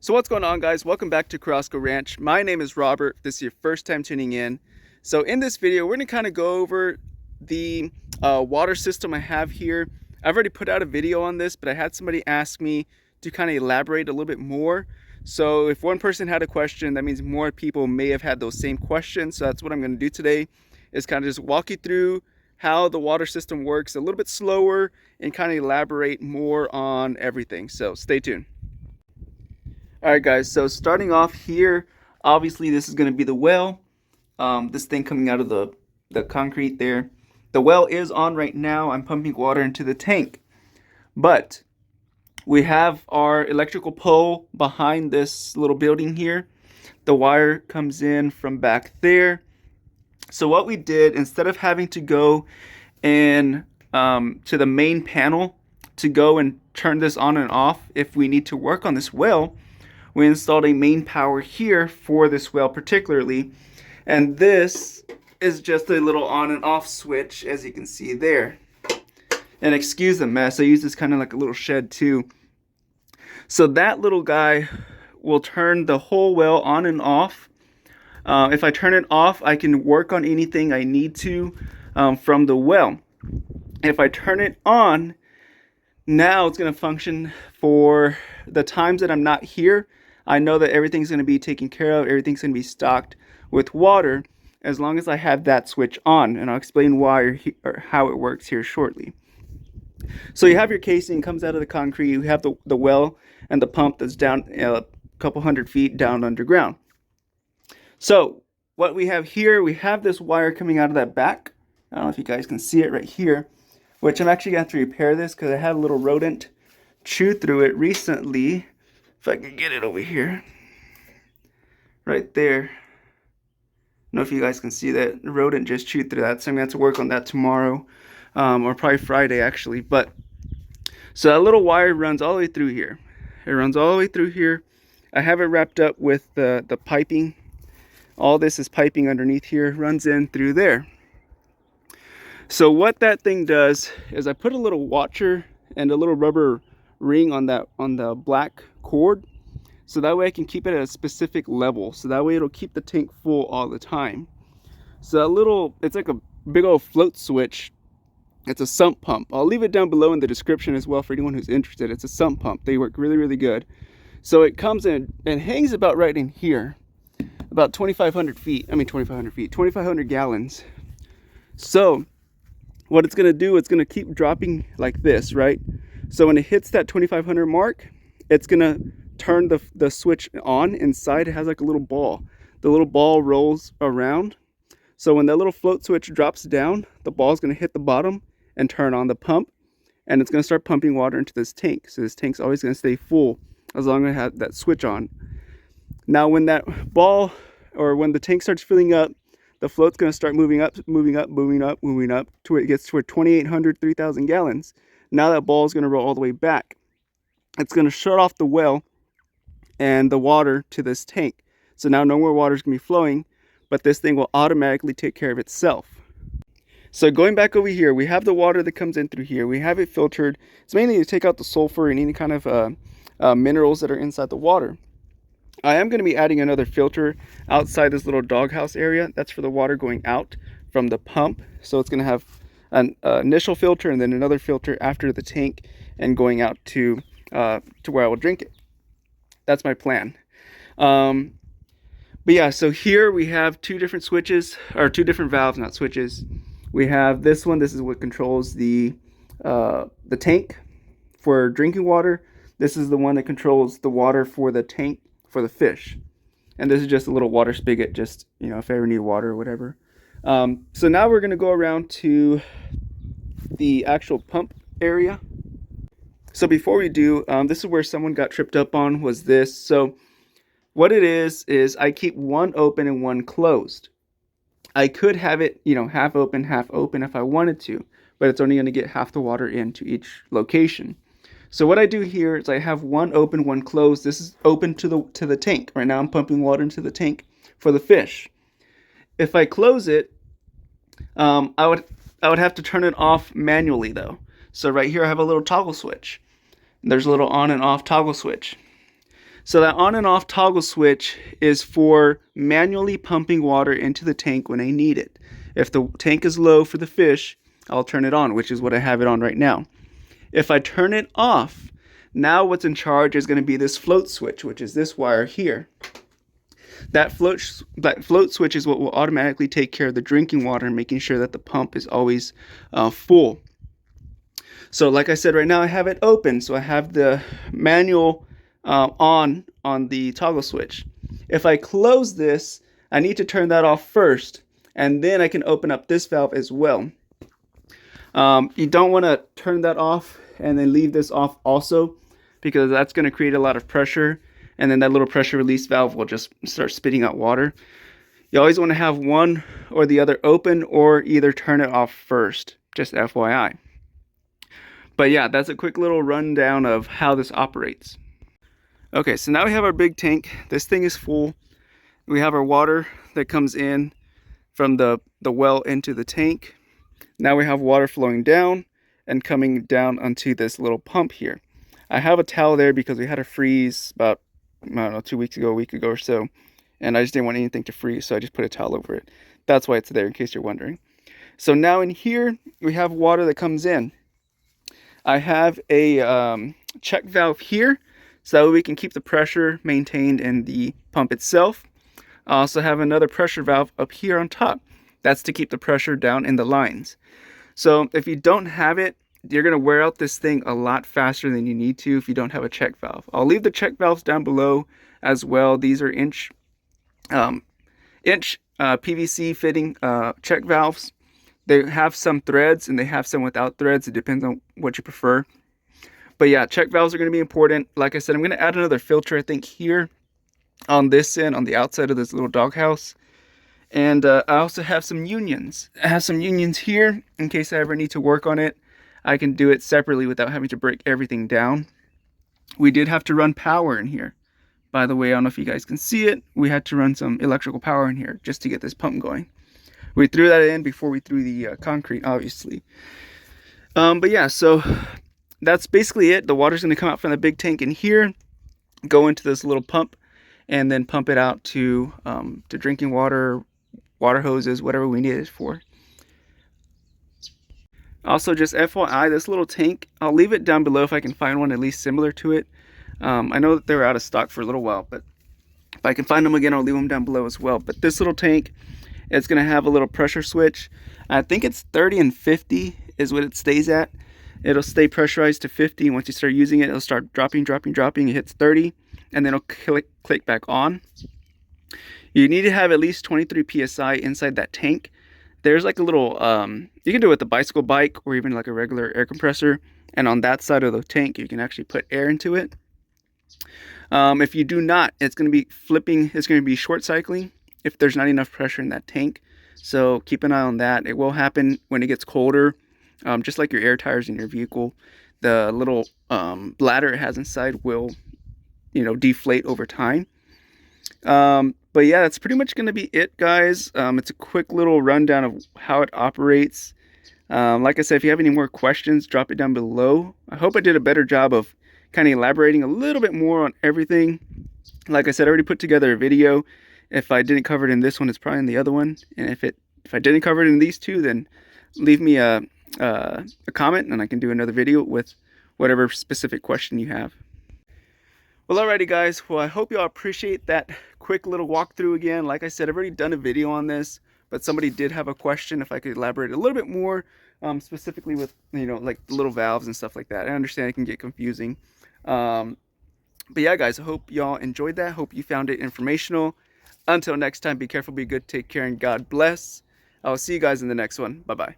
So what's going on, guys? Welcome back to Carrasco Ranch. My name is Robert. If this is your first time tuning in. So in this video, we're going to kind of go over the water system I have here. I've already put out a video on this, but I had somebody ask me to kind of elaborate a little bit more. So if one person had a question, that means more people may have had those same questions. So that's what I'm going to do today, is kind of just walk you through how the water system works a little bit slower and kind of elaborate more on everything. So stay tuned. Alright guys, so starting off here, obviously this is going to be the well. This thing coming out of the concrete there. The well is on right now. I'm pumping water into the tank. But we have our electrical pole behind this little building here. The wire comes in from back there. So what we did, instead of having to go in to the main panel to go and turn this on and off if we need to work on this well, we installed a main power here for this well particularly, and this is just a little on and off switch, as you can see there. And excuse the mess, I use this kind of like a little shed too. So that little guy will turn the whole well on and off. If I turn it off, I can work on anything I need to from the well. If I turn it on, now it's going to function for the times that I'm not here. I know that everything's going to be taken care of, everything's going to be stocked with water as long as I have that switch on, and I'll explain why or how it works here shortly. So you have your casing, comes out of the concrete, you have the well and the pump that's down a couple hundred feet down underground. So what we have here, we have this wire coming out of that back. I don't know if you guys can see it right here, which I'm actually going to have to repair this because I had a little rodent chew through it recently. If I can get it over here, right there. I don't know if you guys can see that. The rodent just chewed through that, so I'm going to have to work on that tomorrow, or probably Friday actually. But so that little wire runs all the way through here. It runs all the way through here. I have it wrapped up with the piping. All this is piping underneath here, runs in through there. So what that thing does is I put a little watcher and a little rubber ring on the black cord, so that way I can keep it at a specific level, so that way it'll keep the tank full all the time. So that little, it's like a big old float switch. It's a sump pump. I'll leave it down below in the description as well for anyone who's interested. It's a sump pump. They work really good. So it comes in and hangs about right in here, about 2,500 feet. I mean 2,500 feet, 2,500 gallons. So what it's going to do, it's going to keep dropping like this, right? So when it hits that 2,500 mark, it's going to turn the switch on. Inside it has like a little ball. The little ball rolls around. So when that little float switch drops down, the ball is going to hit the bottom and turn on the pump. And it's going to start pumping water into this tank. So this tank's always going to stay full as long as I have that switch on. Now when that ball, or when the tank starts filling up, the float's going to start moving up to where it gets to 2,800, 3,000 gallons. Now that ball is going to roll all the way back. It's going to shut off the well and the water to this tank. So now no more water is going to be flowing, but this thing will automatically take care of itself. So going back over here, we have the water that comes in through here. We have it filtered. It's mainly to take out the sulfur and any kind of minerals that are inside the water. I am going to be adding another filter outside this little doghouse area. That's for the water going out from the pump. So it's going to have an initial filter and then another filter after the tank and going out to where I will drink it. That's my plan. But yeah, so here we have two different switches, or two different valves, not switches. We have this one. This is what controls the tank for drinking water. This is the one that controls the water for the tank for the fish. And this is just a little water spigot, just, you know, if I ever need water or whatever. So now we're going to go around to the actual pump area. So before we do, this is where someone got tripped up on, was this. So what it is I keep one open and one closed. I could have it, you know, half open if I wanted to, but it's only going to get half the water into each location. So what I do here is I have one open, one closed. This is open to the tank. Right now I'm pumping water into the tank for the fish. If I close it, I would have to turn it off manually though. So right here I have a little toggle switch. There's a little on and off toggle switch. So that on and off toggle switch is for manually pumping water into the tank when I need it. If the tank is low for the fish, I'll turn it on, which is what I have it on right now. If I turn it off, now what's in charge is going to be this float switch, which is this wire here. That float switch is what will automatically take care of the drinking water and making sure that the pump is always full. So like I said, right now I have it open, so I have the manual on the toggle switch. If I close this, I need to turn that off first, and then I can open up this valve as well. You don't want to turn that off and then leave this off also, because that's going to create a lot of pressure, and then that little pressure release valve will just start spitting out water. You always want to have one or the other open, or either turn it off first, just FYI. But yeah, that's a quick little rundown of how this operates. Okay, so now we have our big tank. This thing is full. We have our water that comes in from the well into the tank. Now we have water flowing down and coming down onto this little pump here. I have a towel there because we had a freeze about, I don't know, 2 weeks ago, a week ago or so. And I just didn't want anything to freeze, so I just put a towel over it. That's why it's there, in case you're wondering. So now in here, we have water that comes in. I have a check valve here, so that we can keep the pressure maintained in the pump itself. I also have another pressure valve up here on top. That's to keep the pressure down in the lines. So if you don't have it, you're going to wear out this thing a lot faster than you need to if you don't have a check valve. I'll leave the check valves down below as well. These are inch PVC fitting check valves. They have some threads and they have some without threads. It depends on what you prefer. But yeah, check valves are going to be important. Like I said, I'm going to add another filter, I think, here on this end, on the outside of this little doghouse. And I also have some unions. I have some unions here in case I ever need to work on it. I can do it separately without having to break everything down. We did have to run power in here. By the way, I don't know if you guys can see it. We had to run some electrical power in here just to get this pump going. We threw that in before we threw the concrete, obviously. But yeah, so that's basically it. The water's going to come out from the big tank in here, go into this little pump, and then pump it out to drinking water, water hoses, whatever we need it for. Also, just FYI, this little tank, I'll leave it down below if I can find one at least similar to it. I know that they were out of stock for a little while, but if I can find them again, I'll leave them down below as well. But this little tank, it's going to have a little pressure switch. I think it's 30 and 50 is what it stays at. It'll stay pressurized to 50. Once you start using it, it'll start dropping. It hits 30, and then it'll click back on. You need to have at least 23 psi inside that tank. There's like a little, you can do it with a bicycle bike or even like a regular air compressor. And on that side of the tank, you can actually put air into it. If you do not, it's going to be flipping, it's going to be short cycling if there's not enough pressure in that tank. So keep an eye on that. It will happen when it gets colder, just like your air tires in your vehicle. The little bladder it has inside will, deflate over time. But yeah, that's pretty much going to be it, guys. It's a quick little rundown of how it operates. Like I said, if you have any more questions, drop it down below. I hope I did a better job of kind of elaborating a little bit more on everything. Like I said, I already put together a video. If I didn't cover it in this one, it's probably in the other one. And if I didn't cover it in these two, then leave me a comment and I can do another video with whatever specific question you have. Well, alrighty guys, well, I hope y'all appreciate that quick little walkthrough again. Like I said, I've already done a video on this, but somebody did have a question if I could elaborate a little bit more, specifically with, like the little valves and stuff like that. I understand it can get confusing. But yeah, guys, I hope y'all enjoyed that. Hope you found it informational. Until next time, be careful, be good, take care, and God bless. I'll see you guys in the next one. Bye-bye.